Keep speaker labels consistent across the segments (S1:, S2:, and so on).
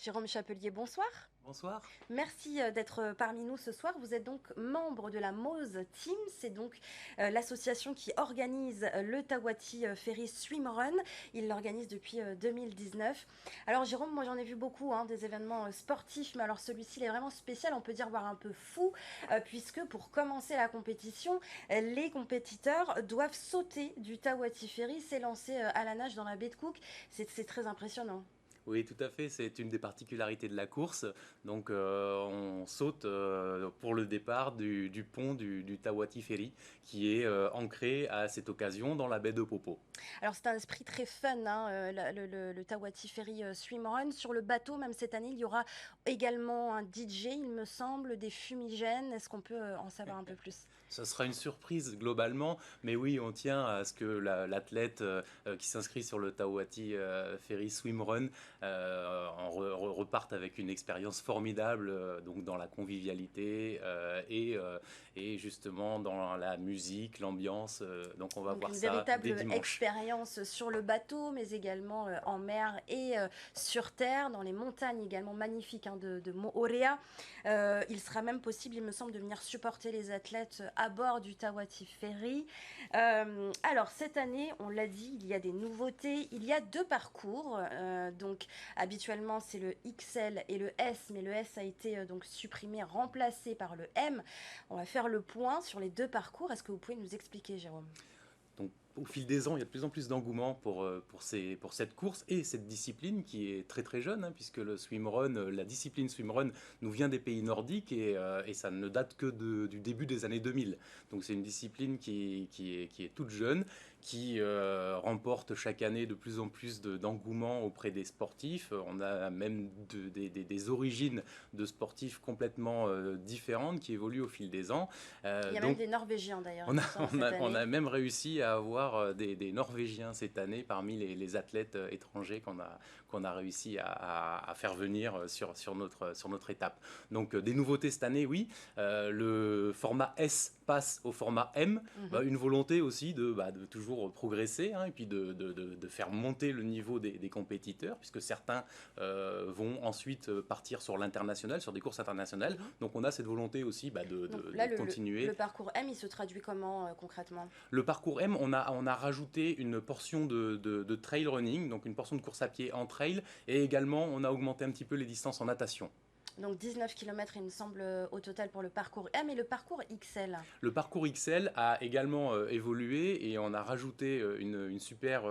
S1: Jérôme Chapelier, bonsoir.
S2: Bonsoir.
S1: Merci d'être parmi nous ce soir. Vous êtes donc membre de la Mose Team, c'est donc l'association qui organise le Tawati Ferry Swim Run. Il l'organise depuis 2019. Alors Jérôme, moi j'en ai vu beaucoup, hein, des événements sportifs, mais alors celui-ci il est vraiment spécial, on peut dire voire un peu fou, puisque pour commencer la compétition, les compétiteurs doivent sauter du Tawati Ferry, s'élancer à la nage dans la baie de Cook. C'est très impressionnant.
S2: Oui, tout à fait. C'est une des particularités de la course. Donc, on saute pour le départ du pont du Tawati Ferry, qui est ancré à cette occasion dans la baie de Popo.
S1: Alors c'est un esprit très fun, hein, le Tawati Ferry Swimrun. Sur le bateau, même cette année, il y aura également un DJ, il me semble, des fumigènes. Est-ce qu'on peut en savoir un peu plus?
S2: Ça sera une surprise globalement, mais oui, on tient à ce que l'athlète qui s'inscrit sur le Tawati Ferry Swim Run reparte avec une expérience formidable, donc dans la convivialité et justement dans la musique, l'ambiance. Donc on va
S1: Donc
S2: voir
S1: une
S2: ça dès
S1: véritable
S2: dimanche.
S1: expérience sur le bateau, mais également en mer et sur terre, dans les montagnes également magnifiques, hein, de Moorea. Il sera même possible, il me semble, de venir supporter les athlètes à bord du Tawati Ferry. Alors cette année, on l'a dit, il y a des nouveautés. Il y a deux parcours. Donc habituellement c'est le XL et le S, mais le S a été donc supprimé, remplacé par le M. On va faire le point sur les deux parcours. Est-ce que vous pouvez nous expliquer, Jérôme?
S2: Donc, au fil des ans, il y a de plus en plus d'engouement pour cette course et cette discipline qui est très très jeune, hein, puisque le swimrun, la discipline swimrun nous vient des pays nordiques et ça ne date que du début des années 2000. Donc c'est une discipline qui est toute jeune, qui remporte chaque année de plus en plus d'engouement auprès des sportifs. On a même des origines de sportifs complètement différentes qui évoluent au fil des ans.
S1: Il y a même
S2: Donc
S1: des Norvégiens d'ailleurs, il
S2: on a,
S1: me semble, cette
S2: on
S1: année.
S2: a même réussi à avoir des Norvégiens cette année parmi les athlètes étrangers qu'on a réussi à faire venir sur notre étape. Donc des nouveautés cette année, oui. Le format S passe au format M.
S1: Mhm.
S2: Une volonté aussi de toujours progresser, hein, et puis de faire monter le niveau des compétiteurs, puisque certains vont ensuite partir sur l'international, sur des courses internationales.
S1: Mhm.
S2: Donc on a cette volonté aussi
S1: Donc
S2: de
S1: là, le
S2: continuer.
S1: parcours M, il se traduit comment concrètement?
S2: Le parcours M, on a rajouté une portion de trail running, donc une portion de course à pied en trail, et également on a augmenté un petit peu les distances en natation.
S1: Donc 19 kilomètres, il me semble, au total pour le parcours M et le parcours XL.
S2: Le parcours XL a également évolué et on a rajouté une super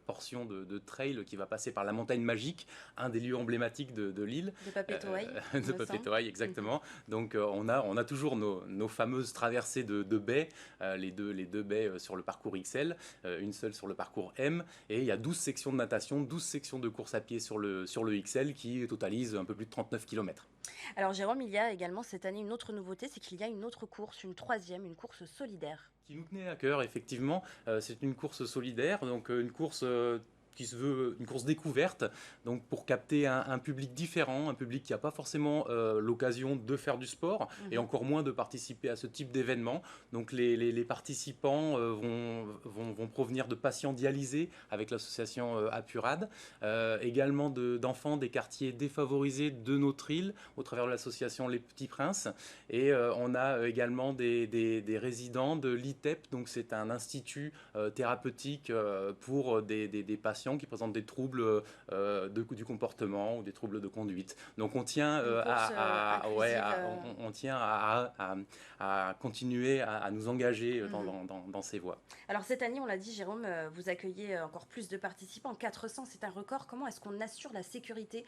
S2: portion de trail qui va passer par la montagne magique, un des lieux emblématiques de l'île,
S1: De Papetoaille, il
S2: de
S1: me semble.
S2: Papetoaille
S1: Mhm.
S2: exactement. Donc on a toujours nos fameuses traversées de baies, les deux baies sur le parcours XL, une seule sur le parcours M, et il y a 12 sections de natation, 12 sections de course à pied sur le XL qui totalisent un peu plus de 39 km.
S1: Alors Jérôme, il y a également cette année une autre nouveauté, c'est qu'il y a une autre course, une troisième, une course solidaire.
S2: Qui nous tenait à cœur, effectivement. C'est une course solidaire, donc une course qui se veut une course découverte, donc pour capter un public différent, un public qui n'a pas forcément l'occasion de faire du sport et
S1: Mhm.
S2: encore moins de participer à ce type d'événement. Donc les participants vont provenir de patients dialysés avec l'association Apurad, également d'enfants des quartiers défavorisés de notre île au travers de l'association Les Petits Princes, et on a également des résidents de l'ITEP, donc c'est un institut thérapeutique pour des patients qui présentent des troubles du comportement ou des troubles de conduite. Donc on tient
S1: Une course
S2: ouais,
S1: inclusive.
S2: on tient à continuer à nous engager
S1: Mhm.
S2: dans ces voies.
S1: Alors cette année, on l'a dit, Jérôme, vous accueillez encore plus de participants, 400, c'est un record. Comment est-ce qu'on assure la sécurité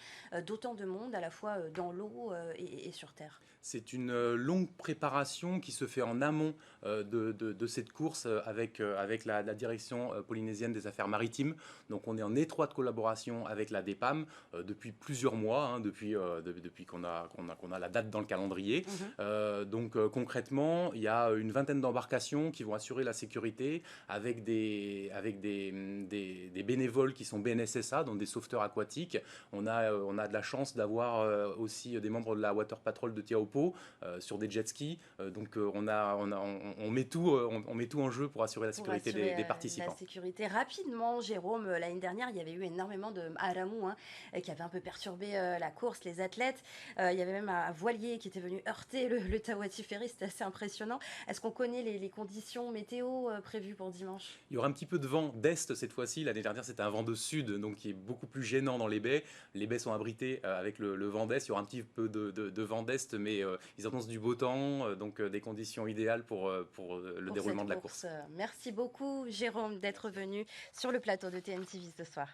S1: d'autant de monde, à la fois dans l'eau et sur terre?
S2: C'est une longue préparation qui se fait en amont de cette course avec la direction polynésienne des affaires maritimes. Donc on est en étroite collaboration avec la DEPAM depuis plusieurs mois, hein, depuis qu'on a la date dans le calendrier.
S1: Mhm.
S2: Concrètement, il y a une vingtaine d'embarcations qui vont assurer la sécurité avec des bénévoles qui sont BNSSA, donc des sauveteurs aquatiques. On a de la chance d'avoir aussi des membres de la Water Patrol de Tiaopo sur des jet skis. On met tout en jeu pour assurer la
S1: Pour
S2: sécurité
S1: assurer
S2: des
S1: la
S2: participants.
S1: sécurité rapidement, Jérôme, l'année l'année dernière, il y avait eu énormément de haramou hein, qui avait un peu perturbé la course, les athlètes. Il y avait même un voilier qui était venu heurter le Tawati Ferry, c'était assez impressionnant. Est-ce qu'on connaît les conditions météo prévues pour dimanche?
S2: Il y aura un petit peu de vent d'est cette fois-ci. L'année dernière, c'était un vent de sud, donc qui est beaucoup plus gênant dans les baies. Les baies sont abritées avec le vent d'est. Il y aura un petit peu de vent d'est, mais ils annoncent du beau temps, donc des conditions idéales pour le
S1: Pour cette
S2: déroulement de la
S1: course.
S2: course.
S1: Merci beaucoup, Jérôme, d'être venu sur le plateau de TNTV ce soir.